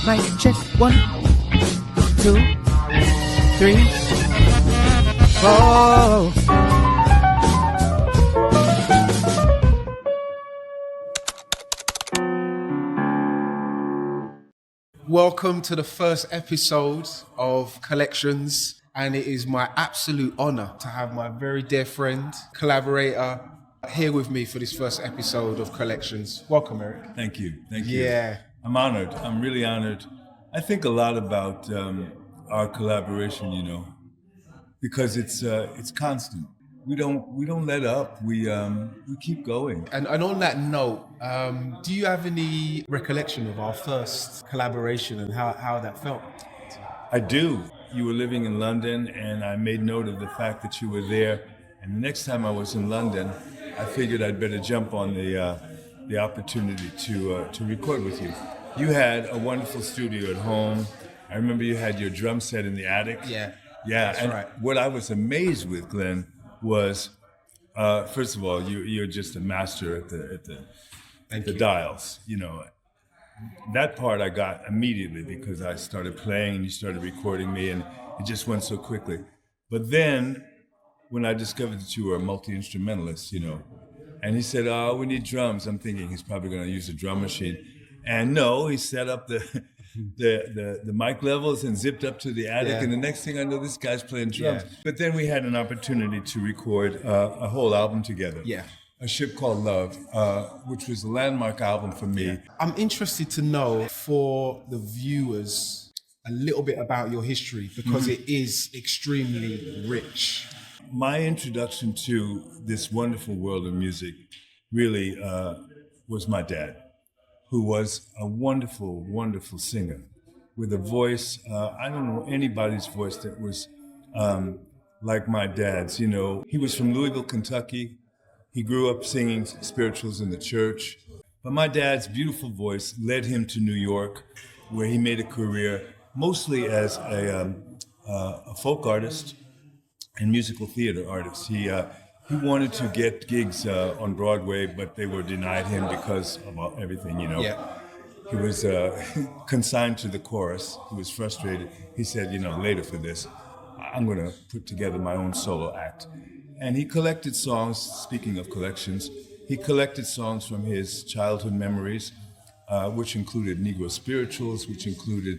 Mic check. 1, 2, 3, 4. Welcome to the first episode of Collections, and it is my absolute honor to have my very dear friend, collaborator, here with me for this first episode of Collections. Welcome, Eric. Thank you. Thank you. Yeah. I'm honored. I'm really honored. I think a lot about our collaboration, because it's constant. We don't let up. We keep going. And on that note, do you have any recollection of our first collaboration and how that felt? I do. You were living in London, and I made note of the fact that you were there. And the next time I was in London, I figured I'd better jump on the opportunity to record with you. You had a wonderful studio at home. I remember you had your drum set in the attic. Yeah. That's right. What I was amazed with, Glenn, was first of all, you're just a master at the dials. That part I got immediately because I started playing and you started recording me, and it just went so quickly. But then, when I discovered that you were a multi-instrumentalist, and he said, "Oh, we need drums," I'm thinking he's probably going to use a drum machine. And no, he set up the mic levels and zipped up to the attic, and the next thing I know, this guy's playing drums. Yeah. But then we had an opportunity to record a whole album together. Yeah. A Ship Called Love, which was a landmark album for me. Yeah. I'm interested to know, for the viewers, a little bit about your history, because it is extremely rich. My introduction to this wonderful world of music really was my dad, who was a wonderful, wonderful singer with a voice. I don't know anybody's voice that was like my dad's. He was from Louisville, Kentucky. He grew up singing spirituals in the church. But my dad's beautiful voice led him to New York, where he made a career mostly as a folk artist and musical theater artist. He wanted to get gigs on Broadway, but they were denied him because of everything, Yeah. He was consigned to the chorus. He was frustrated. He said, later for this, I'm going to put together my own solo act. And he collected songs, speaking of collections, he collected songs from his childhood memories, which included Negro spirituals, which included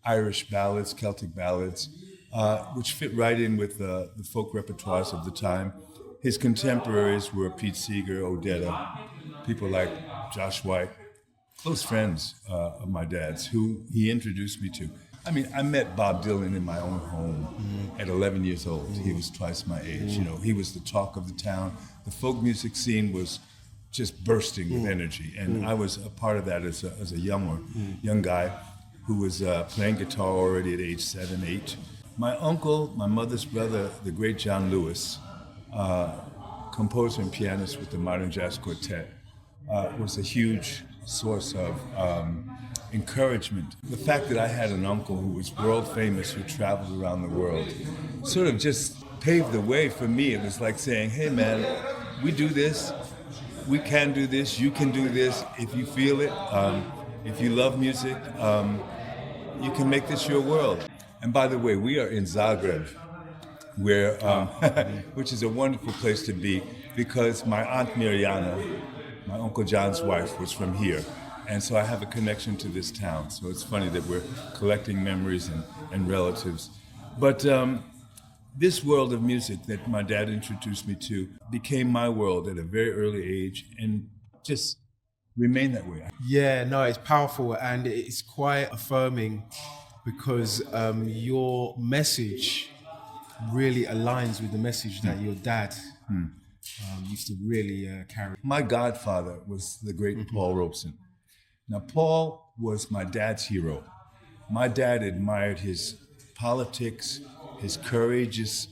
Irish ballads, Celtic ballads, which fit right in with the folk repertoires of the time. His contemporaries were Pete Seeger, Odetta, people like Josh White, close friends of my dad's, who he introduced me to. I mean, I met Bob Dylan in my own home at 11 years old. He was twice my age. He was the talk of the town. The folk music scene was just bursting with energy, and I was a part of that as a young guy who was playing guitar already at age 7, 8. My uncle, my mother's brother, the great John Lewis, composer and pianist with the Modern Jazz Quartet, was a huge source of encouragement. The fact that I had an uncle who was world famous, who traveled around the world, sort of just paved the way for me. It was like saying, hey man, we do this, we can do this, you can do this, if you feel it, if you love music, you can make this your world. And by the way, we are in Zagreb, where, which is a wonderful place to be, because my Aunt Mirjana, my Uncle John's wife, was from here. And so I have a connection to this town. So it's funny that we're collecting memories and relatives. But this world of music that my dad introduced me to became my world at a very early age and just remained that way. Yeah, no, it's powerful and it's quite affirming because your message really aligns with the message that your dad used to really carry. My godfather was the great Paul Robeson. Now, Paul was my dad's hero. My dad admired his politics, his courageous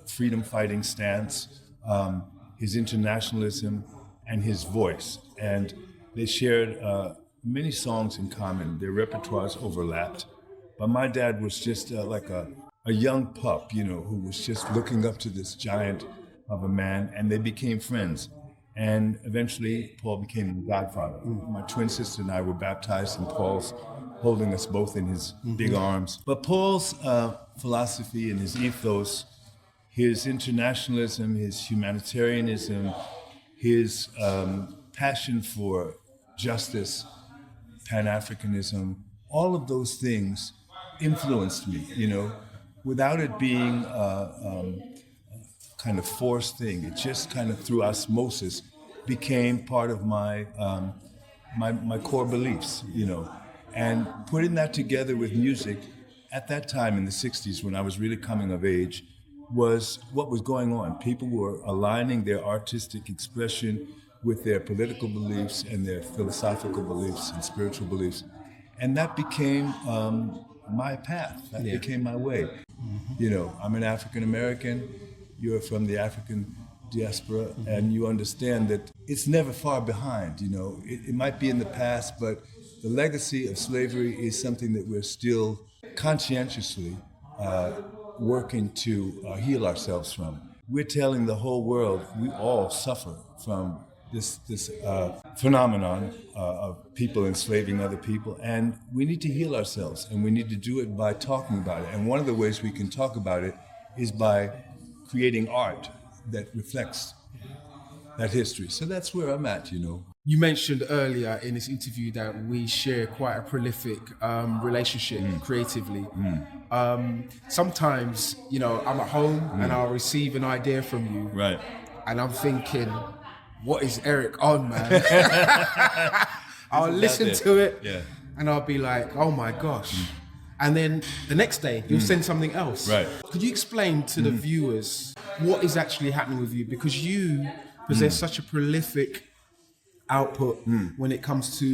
freedom-fighting stance, his internationalism, and his voice. And they shared many songs in common. Their repertoires overlapped. But my dad was just like a young pup, who was just looking up to this giant of a man, and they became friends. And eventually, Paul became the godfather. My twin sister and I were baptized in Paul's holding us both in his big arms. But Paul's philosophy and his ethos, his internationalism, his humanitarianism, his passion for justice, Pan-Africanism, all of those things influenced me, without it being a kind of forced thing. It just kind of through osmosis became part of my my core beliefs, And putting that together with music at that time in the 60s when I was really coming of age was what was going on. People were aligning their artistic expression with their political beliefs and their philosophical beliefs and spiritual beliefs. And that became my path. That became my way. I'm an African American. You're from the African diaspora, and you understand that it's never far behind. It might be in the past, but the legacy of slavery is something that we're still conscientiously working to heal ourselves from. We're telling the whole world we all suffer from this phenomenon of people enslaving other people, and we need to heal ourselves, and we need to do it by talking about it. And one of the ways we can talk about it is by creating art that reflects that history. So that's where I'm at, You mentioned earlier in this interview that we share quite a prolific relationship creatively. Sometimes, I'm at home and I'll receive an idea from you. Right. And I'm thinking, what is Eric on, man? I'll listen to it and I'll be like, oh my gosh. And then the next day, you'll send something else. Right. Could you explain to the viewers what is actually happening with you? Because you possess such a prolific output when it comes to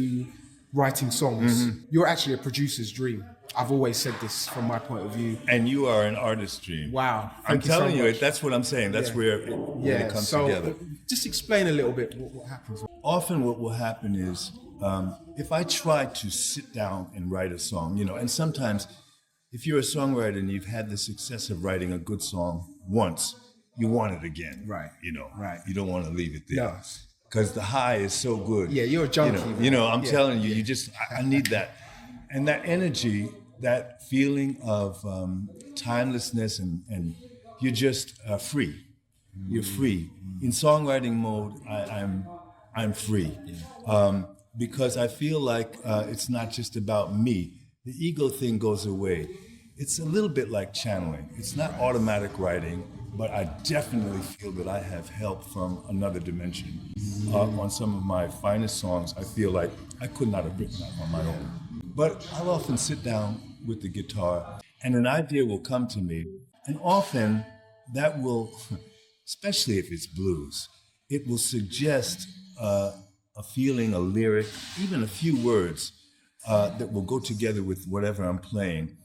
writing songs. You're actually a producer's dream. I've always said this from my point of view. And you are an artist's dream. Wow. I'm telling you, that's what I'm saying. That's where it comes together. Just explain a little bit what happens. Often what will happen is, if I try to sit down and write a song, and sometimes if you're a songwriter and you've had the success of writing a good song once, you want it again. Right. Right. You don't want to leave it there. No. Because the high is so good. Yeah, you're a junkie. I'm telling you, I need that. And that energy, that feeling of timelessness and you're just free. You're free. In songwriting mode, I'm free. Because I feel like it's not just about me. The ego thing goes away. It's a little bit like channeling. It's not automatic writing, but I definitely feel that I have help from another dimension. On some of my finest songs, I feel like I could not have written that on my own. But I'll often sit down with the guitar and an idea will come to me. And often that will, especially if it's blues, it will suggest a feeling, a lyric, even a few words that will go together with whatever I'm playing.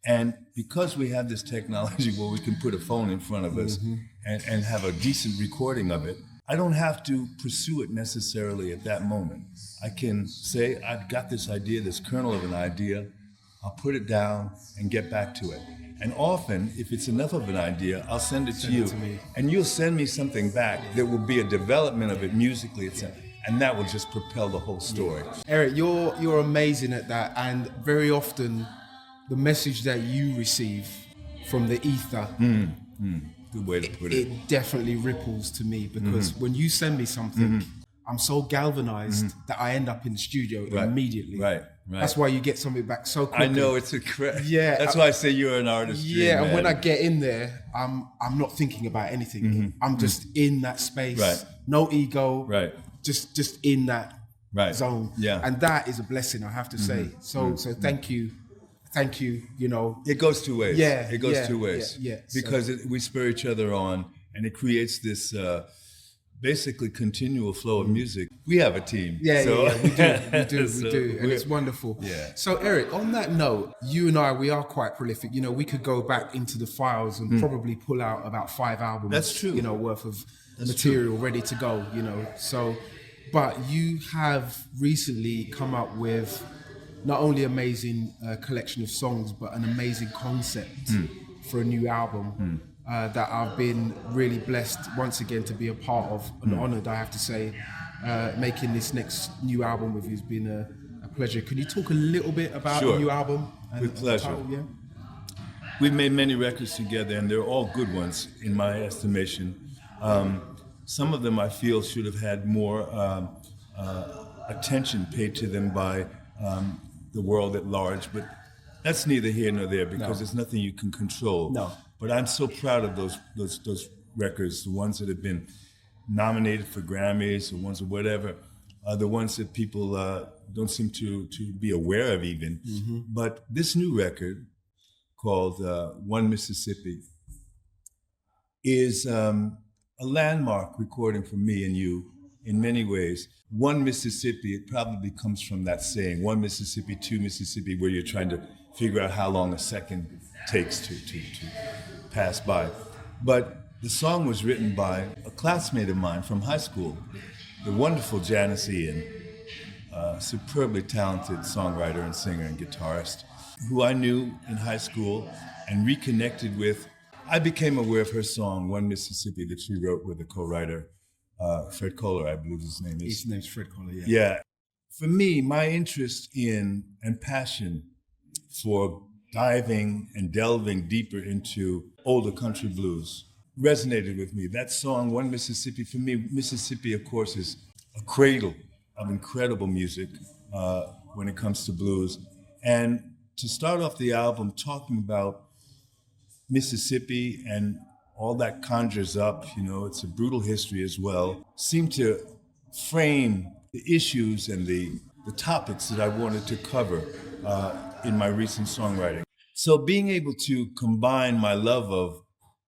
And because we have this technology where we can put a phone in front of us and have a decent recording of it, I don't have to pursue it necessarily at that moment. I can say, I've got this idea, this kernel of an idea, I'll put it down and get back to it. And often, if it's enough of an idea, I'll send it to you, and you'll send me something back that will be a development of it musically, etc. And that will just propel the whole story. Eric, you're amazing at that, and very often the message that you receive from the ether, good way to put it. It definitely ripples to me, because when you send me something, I'm so galvanized that I end up in the studio immediately. Right. That's why you get something back so quickly. I know, it's incredible. Yeah. That's why I say you're an artist. Yeah, and when I get in there, I'm not thinking about anything. I'm just in that space. Right. No ego. Right. Just in that zone. Yeah. And that is a blessing, I have to say. So thank you. Thank you, It goes two ways. Yeah. It goes two ways. Yeah. Because we spur each other on, and it creates this basically continual flow of music. We have a team. We do, and it's wonderful. Yeah. So Eric, on that note, you and I, we are quite prolific. We could go back into the files and probably pull out about 5 albums. That's true. Worth of material ready to go. So, but you have recently come up with not only amazing collection of songs, but an amazing concept for a new album. That I've been really blessed once again to be a part of, and honoured, I have to say. Making this next new album with you has been a pleasure. Can you talk a little bit about Sure. the new album? With pleasure. The title, yeah? We've made many records together, and they're all good ones, in my estimation. Some of them I feel should have had more attention paid to them by the world at large, but that's neither here nor there because there's nothing you can control. No. But I'm so proud of those records, the ones that have been nominated for Grammys, the ones or whatever, the ones that people don't seem to be aware of even. Mm-hmm. But this new record called One Mississippi is a landmark recording for me and you in many ways. One Mississippi, it probably comes from that saying, one Mississippi, two Mississippi, where you're trying to figure out how long a second takes to pass by. But the song was written by a classmate of mine from high school, the wonderful Janice Ian, a superbly talented songwriter and singer and guitarist, who I knew in high school and reconnected with. I became aware of her song, One Mississippi, that she wrote with a co-writer, Fred Kohler, I believe his name is. His name's Fred Kohler, yeah. Yeah. For me, my interest in and passion for diving and delving deeper into older country blues resonated with me. That song, One Mississippi, for me, Mississippi, of course, is a cradle of incredible music when it comes to blues. And to start off the album talking about Mississippi and all that conjures up, you know, it's a brutal history as well, seemed to frame the issues and the topics that I wanted to cover in my recent songwriting. So being able to combine my love of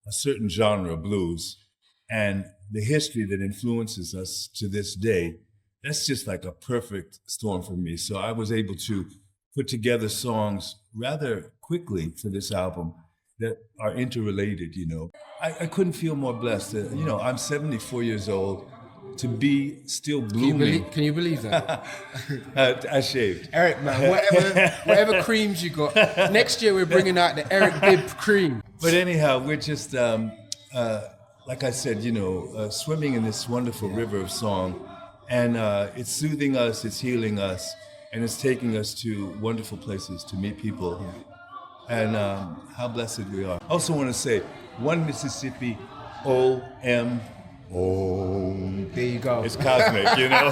a certain genre, blues, and the history that influences us to this day, that's just like a perfect storm for me. So I was able to put together songs rather quickly for this album that are interrelated, you know. I couldn't feel more blessed. You know, I'm 74 years old. To be still blooming. Can you believe that? I shaved. Eric, man, whatever creams you got. Next year we're bringing out the Eric Bibb cream. But anyhow, we're just, like I said, you know, swimming in this wonderful river of song. And it's soothing us, it's healing us, and it's taking us to wonderful places to meet people. And how blessed we are. I also want to say, One Mississippi, O-M. Oh, there you go. It's cosmic, you know.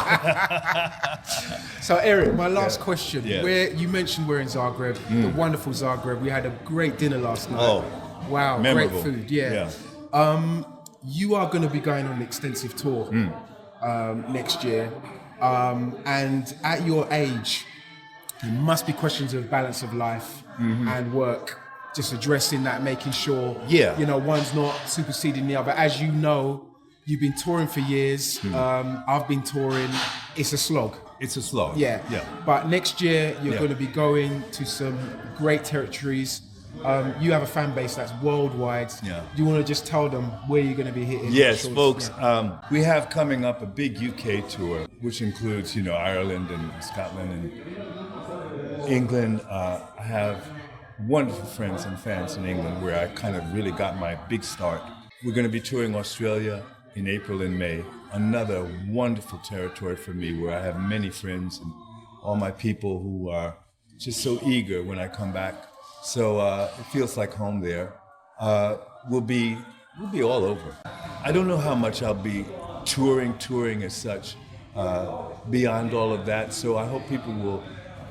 So Eric, my last question. Yeah. Where you mentioned we're in Zagreb, the wonderful Zagreb. We had a great dinner last night. Oh, wow, memorable. Great food. Yeah. You are going to be going on an extensive tour next year, and at your age, there must be questions of balance of life and work. Just addressing that, making sure you know one's not superseding the other. As you know. You've been touring for years. I've been touring. It's a slog. It's a slog. Yeah. But next year, you're going to be going to some great territories. You have a fan base that's worldwide. Yeah. Do you want to just tell them where you're going to be hitting? Yes, folks. We have coming up a big UK tour, which includes, you know, Ireland and Scotland and England. I have wonderful friends and fans in England where I kind of really got my big start. We're going to be touring Australia in April and May, another wonderful territory for me where I have many friends and all my people who are just so eager when I come back. So it feels like home there. We'll be all over. I don't know how much I'll be touring as such beyond all of that. So I hope people will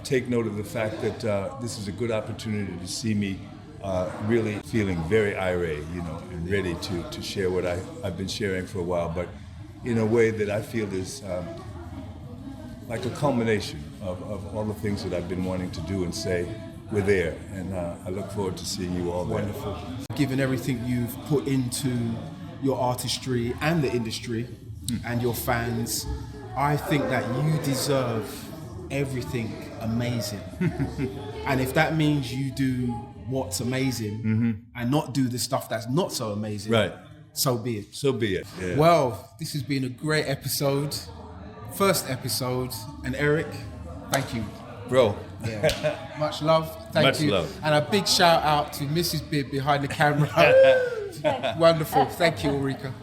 take note of the fact that this is a good opportunity to see me really feeling very irate, you know, and ready to share what I've been sharing for a while, but in a way that I feel is like a culmination of all the things that I've been wanting to do and say. We're there, and I look forward to seeing you all there. Wonderful. Given everything you've put into your artistry and the industry and your fans, I think that you deserve everything amazing. And if that means you do what's amazing and not do the stuff that's not so amazing, right? So be it. So be it. Yeah. Well, this has been a great episode, first episode, and Eric, thank you, bro. Yeah. Much love. Thank you. Much love. And a big shout out to Mrs. Bibb behind the camera. Wonderful. Thank you, Ulrika.